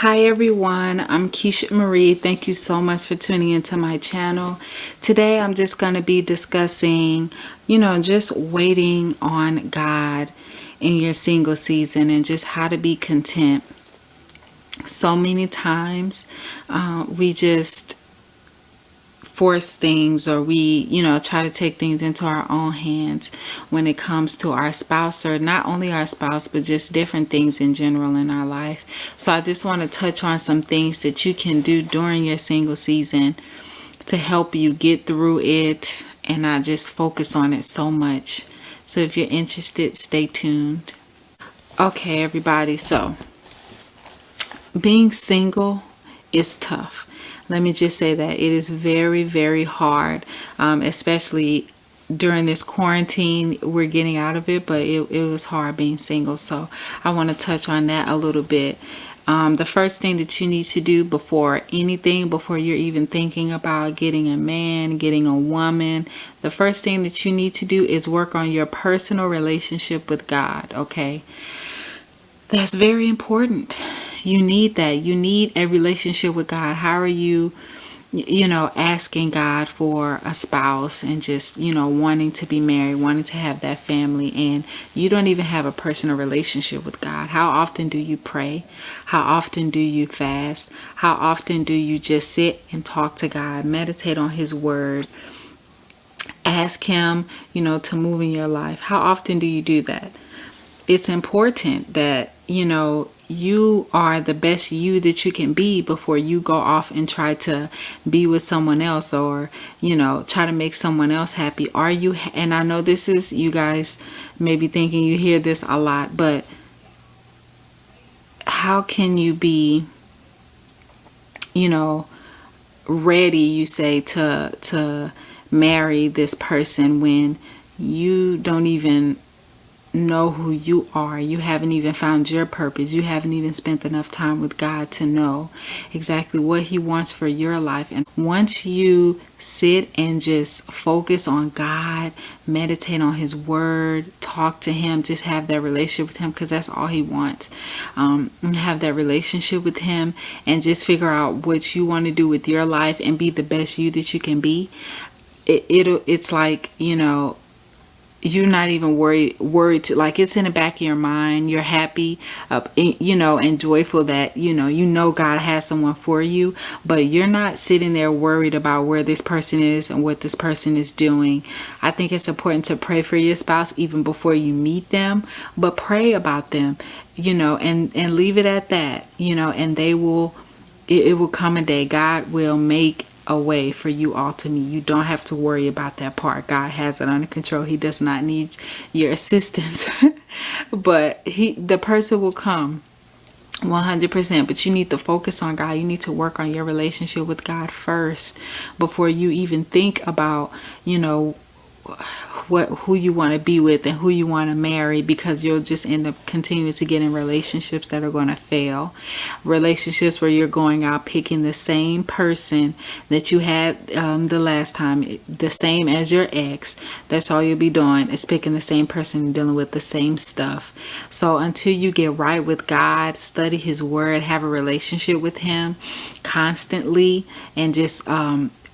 Hi everyone, I'm Keshia Marie. Thank you so much for tuning into my channel. Today I'm just going to be discussing, just waiting on God in your single season and just how to be content. So many times we just force things, or we try to take things into our own hands when it comes to our spouse, or not only our spouse but just different things in general in our life. So I just want to touch on some things that you can do during your single season to help you get through it and not just focus on it so much. So if you're interested, stay tuned. Okay, everybody, so being single is tough. Let me just say that it is very, very hard, especially during this quarantine. We're getting out of it, but it was hard being single. So I want to touch on that a little bit. The first thing that you need to do before anything, before you're even thinking about getting a man, getting a woman, the first thing that you need to do is work on your personal relationship with God, okay? That's very important. You need that. You need a relationship with God. How are you, asking God for a spouse and just, wanting to be married, wanting to have that family, and you don't even have a personal relationship with God? How often do you pray? How often do you fast? How often do you just sit and talk to God, meditate on His Word, ask Him, to move in your life? How often do you do that? It's important that, you are the best you that you can be before you go off and try to be with someone else, or, try to make someone else happy. Are you, and I know this is, you guys may be thinking, you hear this a lot, but how can you be, ready, you say, to marry this person when you don't even know who you are? You haven't even found your purpose. You haven't even spent enough time with God to know exactly what He wants for your life. And once you sit and just focus on God, meditate on His Word, talk to Him, just have that relationship with Him, because that's all He wants. Have that relationship with Him and just figure out what you want to do with your life and be the best you that you can be. It's like, you're not even worried to, like, it's in the back of your mind. You're happy, and joyful that God has someone for you, but you're not sitting there worried about where this person is and what this person is doing. I think it's important to pray for your spouse even before you meet them, but pray about them, and leave it at that, and they will, it will come a day. God will make a way for you all to meet. You don't have to worry about that part. God has it under control. He does not need your assistance. But the person will come 100%. But you need to focus on God. You need to work on your relationship with God first before you even think about, who you want to be with and who you want to marry, because you'll just end up continuing to get in relationships that are going to fail. Relationships where you're going out picking the same person that you had the last time, the same as your ex. That's all you'll be doing, is picking the same person and dealing with the same stuff. So until you get right with God, study His Word, have a relationship with Him constantly, and just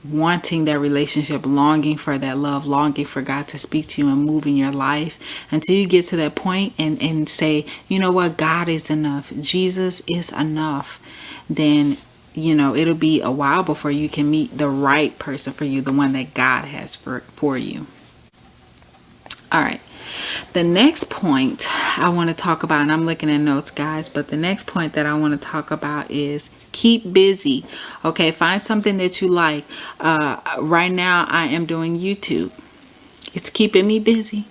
wanting that relationship, longing for that love, longing for God to speak to you and move in your life, until you get to that point and say, you know what, God is enough, Jesus is enough, then it'll be a while before you can meet the right person for you, the one that God has for you. All right. The next point I want to talk about, and I'm looking at notes, guys, but the next point that I want to talk about is keep busy. Okay, find something that you like. Right now I am doing YouTube. It's keeping me busy.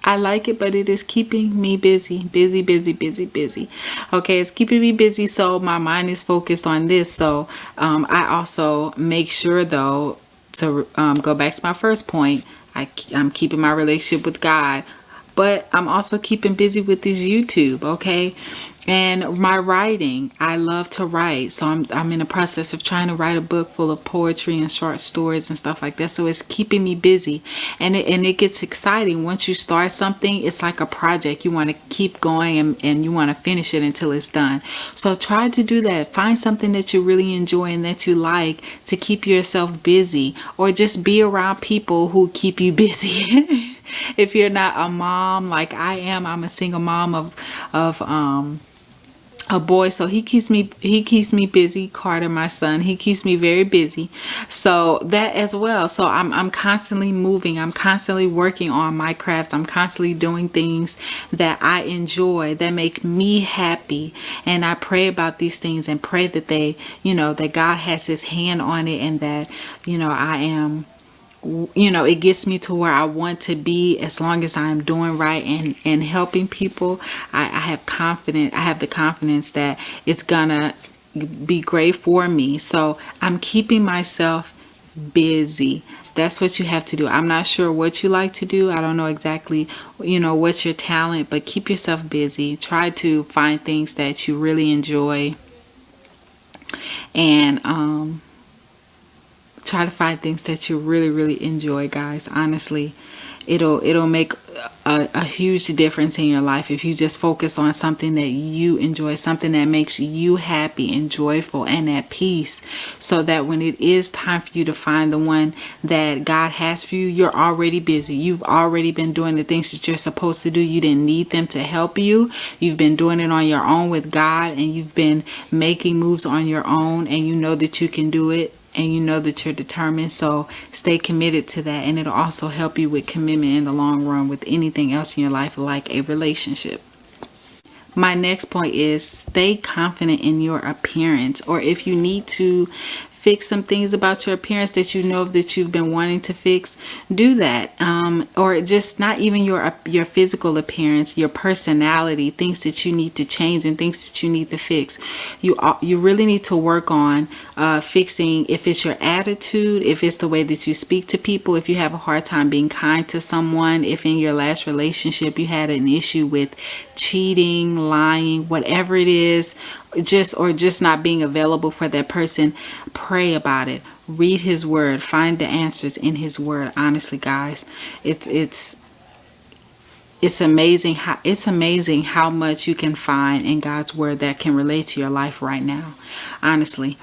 I like it, but it is keeping me busy. Busy. Okay, it's keeping me busy, so my mind is focused on this. So I also make sure, though, to go back to my first point, I'm keeping my relationship with God, but I'm also keeping busy with this YouTube, okay? And my writing, I love to write. So I'm in the process of trying to write a book full of poetry and short stories and stuff like that. So it's keeping me busy. And it gets exciting. Once you start something, it's like a project. You want to keep going, and you want to finish it until it's done. So try to do that. Find something that you really enjoy and that you like to keep yourself busy, or just be around people who keep you busy. If you're not a mom like I am, I'm a single mom of a boy, so he keeps me busy. Carter, my son, he keeps me very busy, so that as well. So I'm constantly moving, I'm constantly working on my craft, I'm constantly doing things that I enjoy, that make me happy. And I pray about these things and pray that they, that God has his hand on it, and that I am, it gets me to where I want to be, as long as I'm doing right and helping people. I have the confidence that it's gonna be great for me. So I'm keeping myself busy. That's what you have to do. I'm not sure what you like to do. I don't know exactly, what's your talent, but keep yourself busy. Try to find things that you really enjoy, and try to find things that you really, really enjoy, guys. Honestly, it'll make a huge difference in your life if you just focus on something that you enjoy, something that makes you happy and joyful and at peace, so that when it is time for you to find the one that God has for you, you're already busy. You've already been doing the things that you're supposed to do. You didn't need them to help you. You've been doing it on your own with God, and you've been making moves on your own, and you know that you can do it, and you know that you're determined. So stay committed to that, and it'll also help you with commitment in the long run with anything else in your life, like a relationship. My next point is stay confident in your appearance. Or if you need to fix some things about your appearance that you know that you've been wanting to fix, do that. Or just not even your physical appearance, your personality, things that you need to change and things that you need to fix. You really need to work on fixing, if it's your attitude, if it's the way that you speak to people, if you have a hard time being kind to someone, if in your last relationship you had an issue with cheating, lying, whatever it is, just not being available for that person. Pray about it. Read his word. Find the answers in his word. Honestly, guys, it's amazing how much you can find in God's word that can relate to your life right now. Honestly.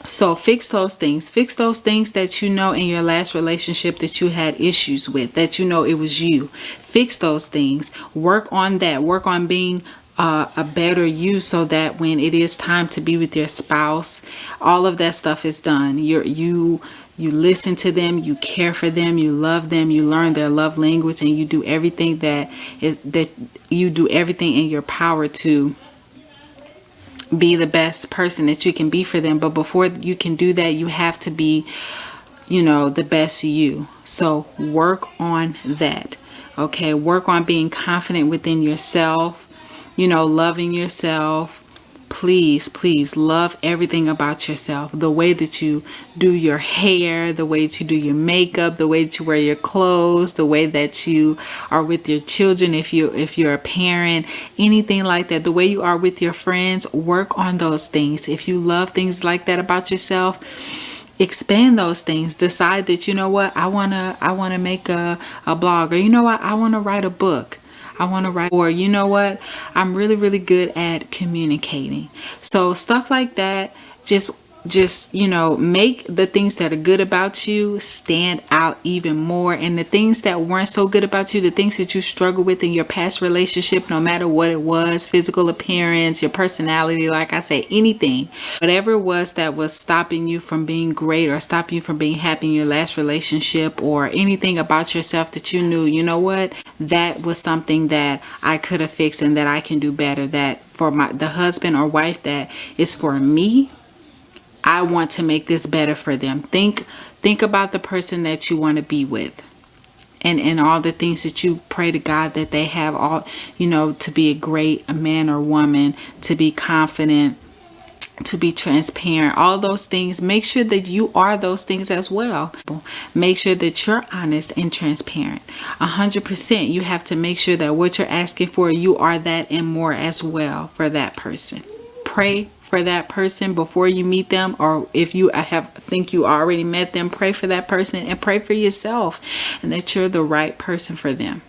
So fix those things. Fix those things that you know in your last relationship that you had issues with, that you know it was you. Fix those things. Work on that. Work on being a better you, so that when it is time to be with your spouse, all of that stuff is done. You listen to them, you care for them, you love them, you learn their love language, and you do everything that you do everything in your power to be the best person that you can be for them. But before you can do that, you have to be, the best you. So work on that. Okay, work on being confident within yourself, loving yourself. Please love everything about yourself. The way that you do your hair, the way that you do your makeup, the way that you wear your clothes, the way that you are with your children, if you're a parent, anything like that, the way you are with your friends. Work on those things. If you love things like that about yourself, expand those things. Decide that, I wanna make a blog, or I wanna write a book. I want to write, or I'm really, really good at communicating. So stuff like that, just make the things that are good about you stand out even more. And the things that weren't so good about you, the things that you struggled with in your past relationship, no matter what it was, physical appearance, your personality, like I said, anything, whatever it was that was stopping you from being great, or stopping you from being happy in your last relationship, or anything about yourself that you knew, that was something that I could have fixed and that I can do better. That for the husband or wife that is for me, I want to make this better for them. Think about the person that you want to be with, and all the things that you pray to God that they have, all, to be a great man or woman, to be confident, to be transparent, all those things. Make sure that you are those things as well. Make sure that you're honest and transparent. 100%. You have to make sure that what you're asking for, you are that and more as well for that person. Pray for that person before you meet them, or if you think you already met them, pray for that person and pray for yourself and that you're the right person for them.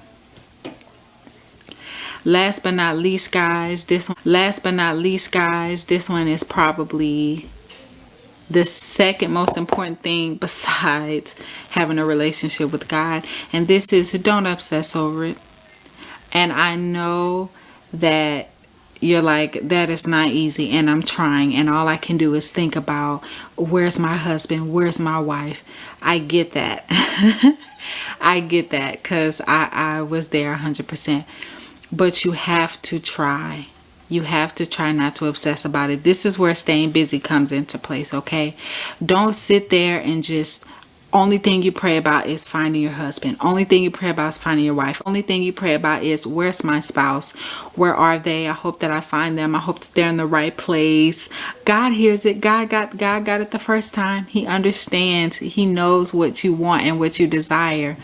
Last but not least, guys, this one is probably the second most important thing besides having a relationship with God. And this is, don't obsess over it. And I know that you're like, that is not easy, and I'm trying, and all I can do is think about, where's my husband, where's my wife. I get that. I get that, because I was there 100%. But you have to try. You have to try not to obsess about it. This is where staying busy comes into place, okay? Don't sit there and just, only thing you pray about is finding your husband. Only thing you pray about is finding your wife. Only thing you pray about is, where's my spouse? Where are they? I hope that I find them. I hope that they're in the right place. God hears it. God got it the first time. He understands. He knows what you want and what you desire.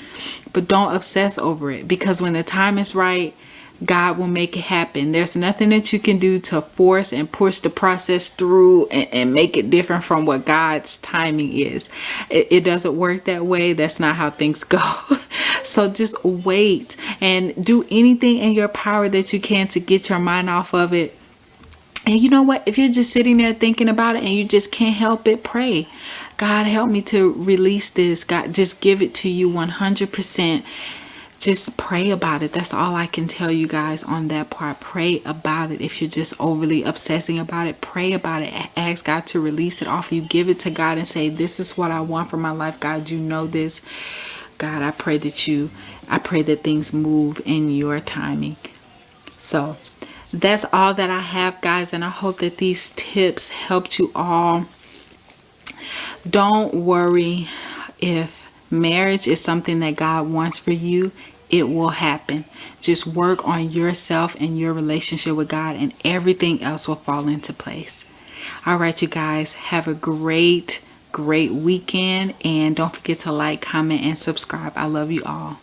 But don't obsess over it, because when the time is right, God will make it happen. There's nothing that you can do to force and push the process through and make it different from what God's timing is. It doesn't work that way. That's not how things go. So just wait and do anything in your power that you can to get your mind off of it. And you know what? If you're just sitting there thinking about it and you just can't help it, pray. God, help me to release this. God, just give it to you 100%. Just pray about it. That's all I can tell you guys on that part. Pray about it. If you're just overly obsessing about it, pray about it. Ask God to release it off you. Give it to God and say, this is what I want for my life. God, you know this. God, I pray that things move in your timing. So that's all that I have, guys. And I hope that these tips helped you all. Don't worry if marriage is something that God wants for you. It will happen. Just work on yourself and your relationship with God, and everything else will fall into place. All right, you guys, have a great weekend, and don't forget to like, comment, and subscribe. I love you all.